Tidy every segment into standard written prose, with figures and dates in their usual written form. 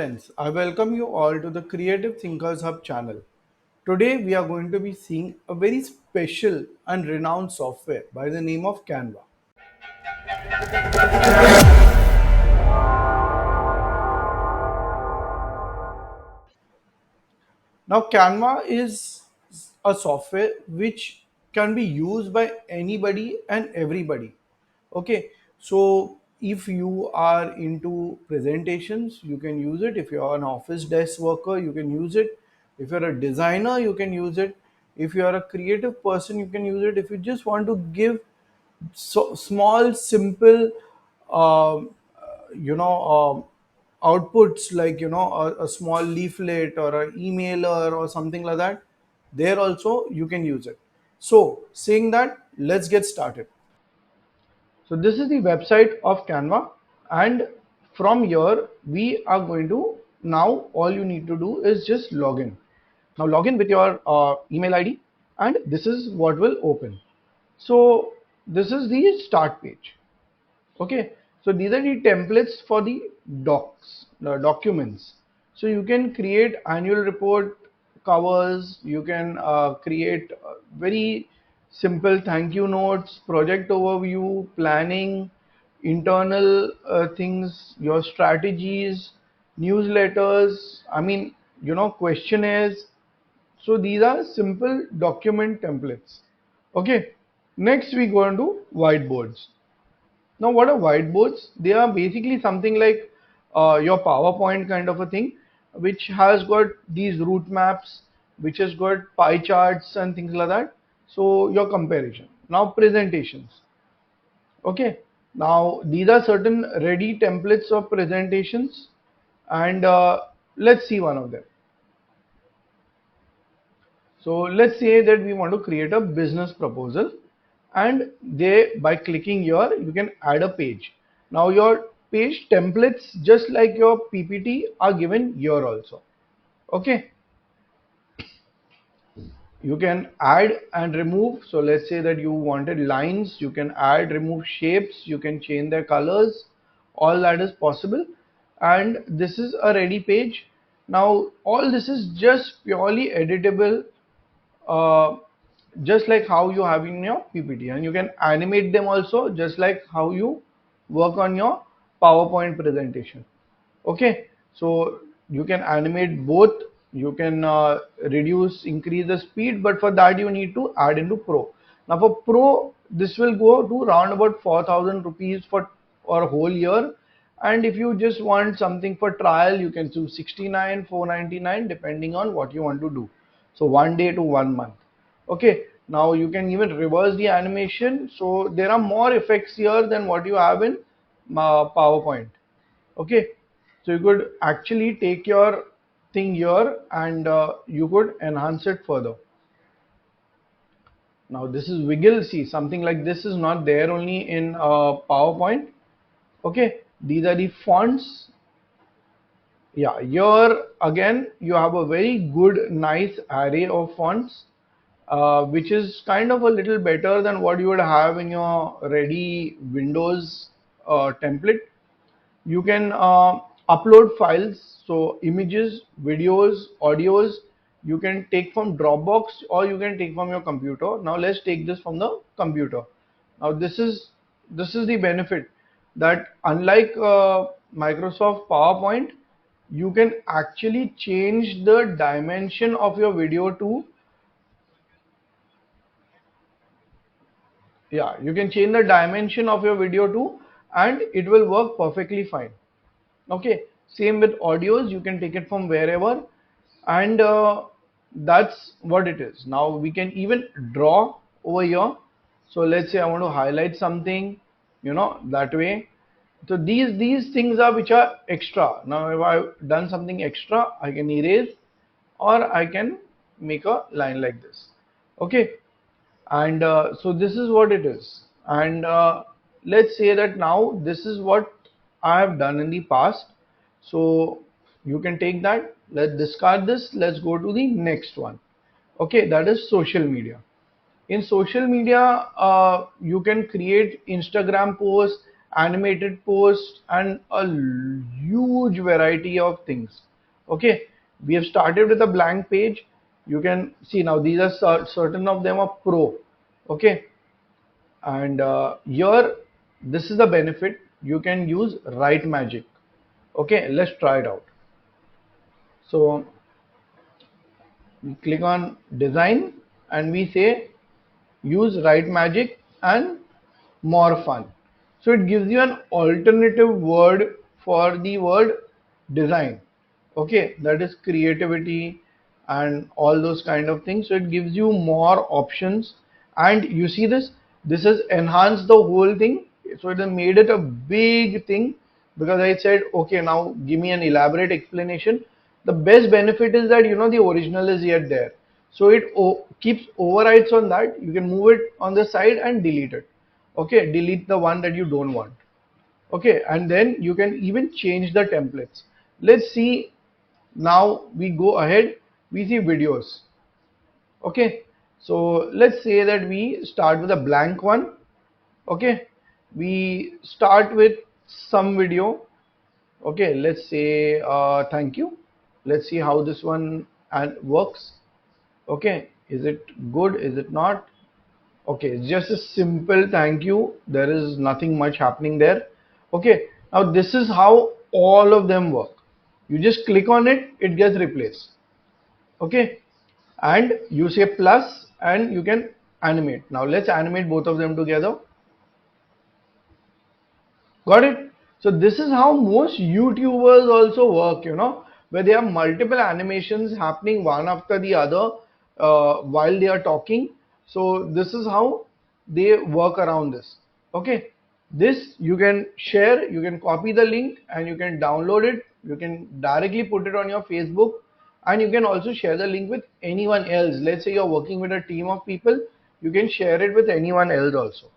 Friends, I welcome you all to the Creative Thinkers Hub channel. Today we are going to be seeing a very special and renowned software by the name of Canva. Now Canva is a software which can be used by anybody and everybody. Okay, so if you are into presentations, you can use it. If you are an office desk worker, you can use it. If you're a designer, you can use it. If you are a creative person, you can use it. If you just want to give small, simple, um, outputs like a small leaflet or an emailer or something like that, there also you can use it. So saying that, let's get started. So this is the website of Canva, and from here we are going to, now all you need to do is just log in. Now log in with your email ID, and this is what will open. So this is the start page. Okay, so these are the templates for the documents. So you can create annual report covers, you can create very simple thank you notes, project overview, planning, internal things, your strategies, newsletters, questionnaires. So these are simple document templates. Okay, next we go into whiteboards. Now, what are whiteboards? They are basically something like your PowerPoint kind of a thing, which has got these route maps, which has got pie charts and things like that. So, your comparison. Now, presentations. Okay. Now, these are certain ready templates of presentations, and let's see one of them. So let's say that we want to create a business proposal, and they, by clicking here, you can add a page. Now your page templates, just like your PPT, are given here also. Okay, you can add and remove. So let's say that you wanted lines, you can add, remove shapes, you can change their colors. All that is possible, and this is a ready page. Now all this is just purely editable, uh, just like how you have in your PPT, and you can animate them also, just like how you work on your PowerPoint presentation. Okay, so you can animate both. You can reduce, increase the speed, but for that you need to add into Pro. Now for Pro, this will go to around about 4,000 rupees for a whole year, and if you just want something for trial, you can choose 69, 499, depending on what you want to do. So 1 day to 1 month. Okay, now you can even reverse the animation, so there are more effects here than what you have in PowerPoint. Okay, so you could actually take your thing here, and you could enhance it further. Now this is wiggle. See, something like this is not there only in PowerPoint. Okay, these are the fonts. Yeah, here again you have a very good nice array of fonts, which is kind of a little better than what you would have in your ready Windows template. You can upload files, so images, videos, audios, you can take from Dropbox or you can take from your computer. Now let's take this from the computer. Now this is the benefit, that unlike Microsoft PowerPoint, you can actually change the dimension of your video to, yeah, you can change the dimension of your video to, and it will work perfectly fine. Okay, same with audios, you can take it from wherever, and that's what it is. Now we can even draw over here. So let's say I want to highlight something, that way. So these things are which are extra. Now if I've done something extra, I can erase, or I can make a line like this. Okay, and so this is what it is. And let's say that now this is what I have done in the past. So you can take that, let's discard this, let's go to the next one. Okay, that is social media. In social media, you can create Instagram posts, animated posts, and a huge variety of things. Okay, we have started with a blank page. You can see now these are certain of them are pro. Okay, and here this is the benefit. You can use Write Magic. Okay, let's try it out. So we click on design and we say use Write Magic and more fun. So it gives you an alternative word for the word design. Okay, that is creativity and all those kind of things. So it gives you more options, and you see this has enhanced the whole thing. So it has made it a big thing, because I said, okay, now give me an elaborate explanation. The best benefit is that the original is yet there. So it keeps overrides on that. You can move it on the side and delete it. Okay, delete the one that you don't want. Okay, and then you can even change the templates. Let's see. Now we go ahead, we see videos. Okay, so let's say that we start with a blank one. Okay, we start with some video. Okay, let's say thank you. Let's see how this one and works. Okay, is it good, is it not? Okay, it's just a simple thank you. There is nothing much happening there. Okay, now this is how all of them work. You just click on it, it gets replaced. Okay, and you say plus and you can animate. Now let's animate both of them together. Got it? So this is how most YouTubers also work, where they have multiple animations happening one after the other while they are talking. So this is how they work around this. Okay. This you can share, you can copy the link and you can download it. You can directly put it on your Facebook, and you can also share the link with anyone else. Let's say you're working with a team of people, you can share it with anyone else also.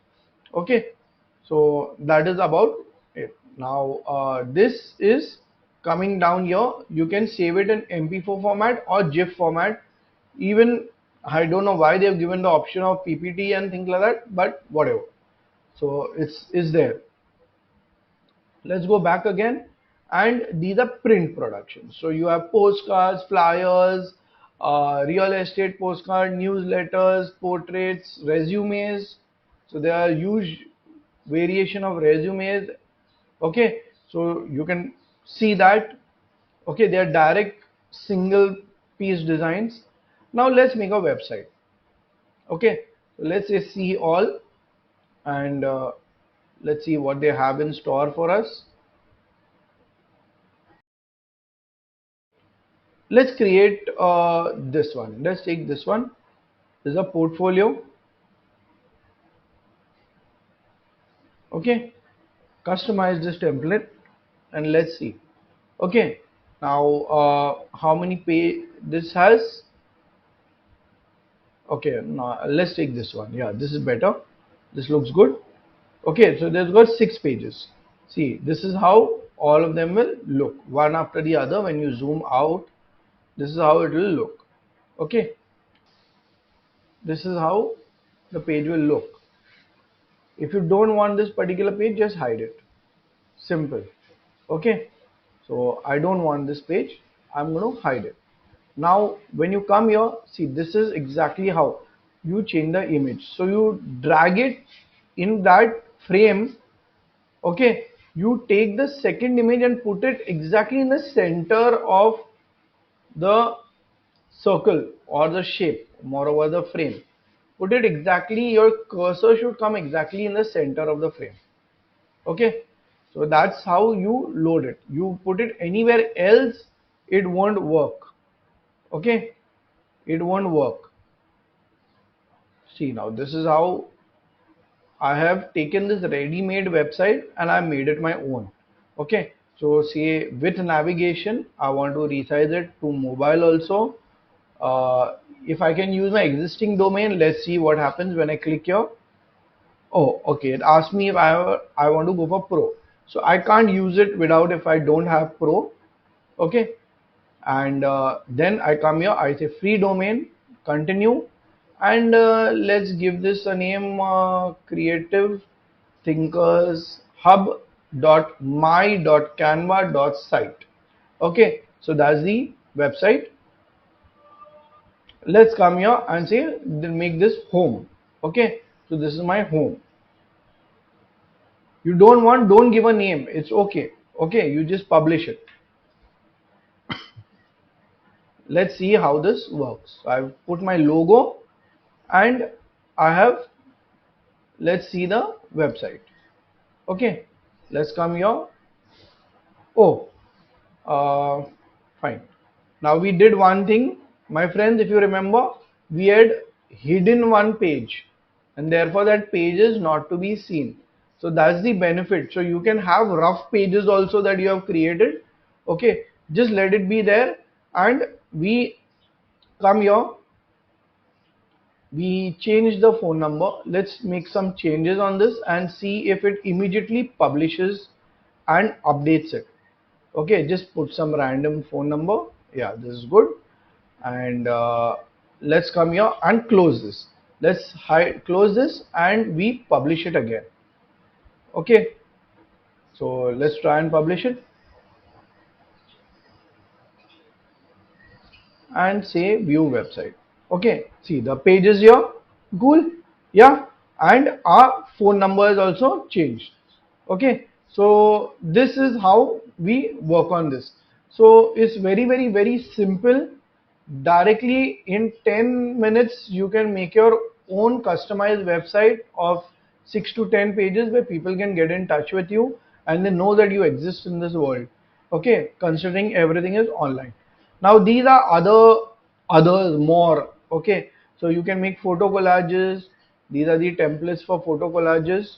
Okay, so that is about it. Now this is coming down here. You can save it in MP4 format or GIF format. Even I don't know why they have given the option of PPT and things like that, but whatever. So it's there. Let's go back again, and these are print productions. So you have postcards, flyers, real estate postcard, newsletters, portraits, resumes. So there are huge variation of resumes. Okay, so you can see that. Okay, they are direct single piece designs. Now let's make a website. Okay, so let's say see all, and let's see what they have in store for us. Let's create this one. Let's take this one. This is a portfolio. Okay, customize this template and let's see. Okay, now how many page this has? Okay, now let's take this one. Yeah, this is better. This looks good. Okay, so there's got 6 pages. See, this is how all of them will look one after the other. When you zoom out, this is how it will look. Okay, this is how the page will look. If you don't want this particular page, just hide it. Simple. Okay, so I don't want this page, I'm going to hide it. Now when you come here, see, this is exactly how you change the image. So you drag it in that frame. Okay, you take the second image and put it exactly in the center of the circle or the shape, moreover the frame. Put it exactly, your cursor should come exactly in the center of the frame. Okay, so that's how you load it. You put it anywhere else, it won't work. Okay, it won't work. See, now this is how I have taken this ready-made website and I made it my own. Okay, so say with navigation I want to resize it to mobile also. If I can use my existing domain, let's see what happens when I click here. Oh, okay. It asked me if I want to go for Pro. So I can't use it without if I don't have Pro. Okay. And then I come here, I say free domain, continue. And let's give this a name, Creative Thinkers hub.my.canva.site. Okay, so that's the website. Let's come here and say then make this home. Okay, so this is my home. You don't give a name, it's okay. Okay, you just publish it. Let's see how this works. So I've put my logo and I have, let's see the website. Okay, let's come here. Oh, uh, fine. Now we did one thing, my friends, if you remember, we had hidden one page and therefore that page is not to be seen. So that's the benefit. So you can have rough pages also that you have created. Okay, just let it be there and we come here, we change the phone number. Let's make some changes on this and see if it immediately publishes and updates it. Okay, just put some random phone number. Yeah, this is good. And let's come here and close this. Let's close this and we publish it again. Okay, so let's try and publish it and say view website. Okay, see the page is here. Cool. Yeah, and our phone number is also changed. Okay, so this is how we work on this. So it's very simple. Directly in 10 minutes you can make your own customized website of 6 to 10 pages where people can get in touch with you and they know that you exist in this world. Okay, considering everything is online. Now these are others more. Okay, so you can make photo collages. These are the templates for photo collages.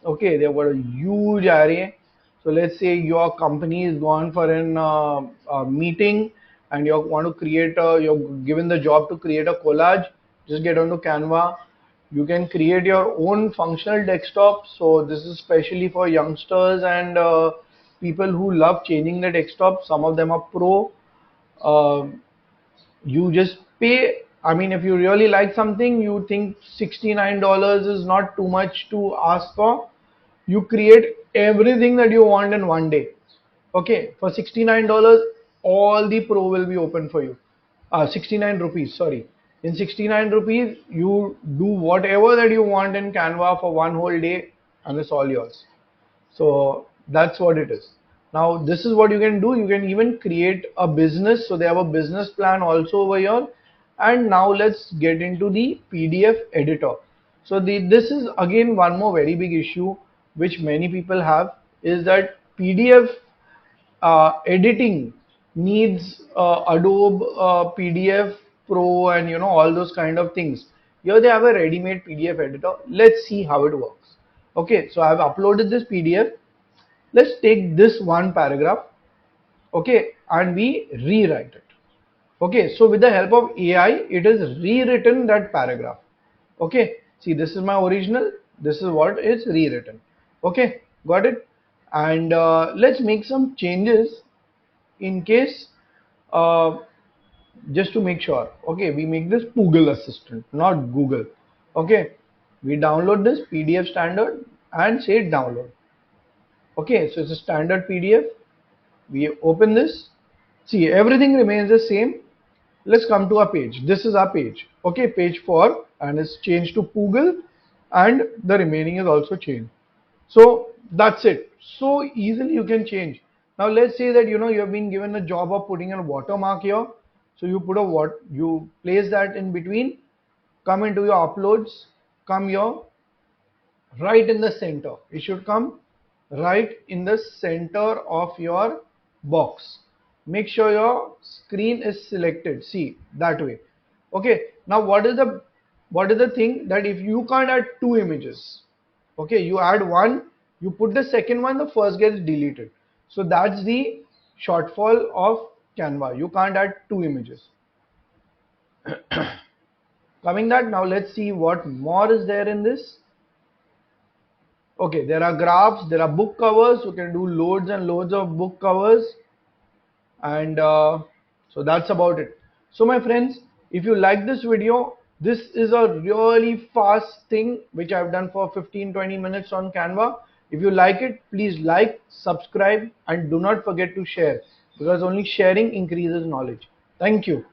Okay, they've got a huge array. So let's say your company is gone for an meeting and you want to create you're given the job to create a collage. Just get onto Canva. You can create your own functional desktop. So this is especially for youngsters and people who love changing the desktop. Some of them are pro. Uh, you just pay. I mean, if you really like something, you think $69 is not too much to ask for. You create everything that you want in one day. Okay, for $69 all the pro will be open for you. 69 rupees, sorry. In 69 rupees you do whatever that you want in Canva for one whole day and it's all yours. So that's what it is. Now this is what you can do. You can even create a business. So they have a business plan also over here. And now let's get into the PDF editor. So this is again one more very big issue which many people have, is that PDF editing needs Adobe PDF Pro and all those kind of things. Here they have a ready-made PDF editor. Let's see how it works. Okay, so I have uploaded this PDF. Let's take this one paragraph, okay, and we rewrite it. Okay, so with the help of AI, it is rewritten that paragraph. Okay, see, this is my original, this is what is rewritten. Okay, got it. And let's make some changes in case, uh, just to make sure. Okay, we make this Google Assistant, not Google. Okay, we download this PDF standard and say download. Okay, so it's a standard PDF. We open this. See, everything remains the same. Let's come to our page. This is our page. Okay, page 4 and it's changed to Google and the remaining is also changed. So that's it. So easily you can change. Now let's say that you have been given a job of putting a watermark here. So you put you place that in between, come into your uploads, come here, right in the center. It should come right in the center of your box. Make sure your screen is selected. See, that way. Okay, now what is the thing that if you can't add two images, okay, you add one, you put the second one, the first gets deleted. So that's the shortfall of Canva. You can't add two images. Coming that, now let's see what more is there in this. Okay, there are graphs, there are book covers. You can do loads and loads of book covers. And so that's about it. So my friends, if you like this video, this is a really fast thing which I've done for 15-20 minutes on Canva. If you like it, please like, subscribe, and do not forget to share, because only sharing increases knowledge. Thank you.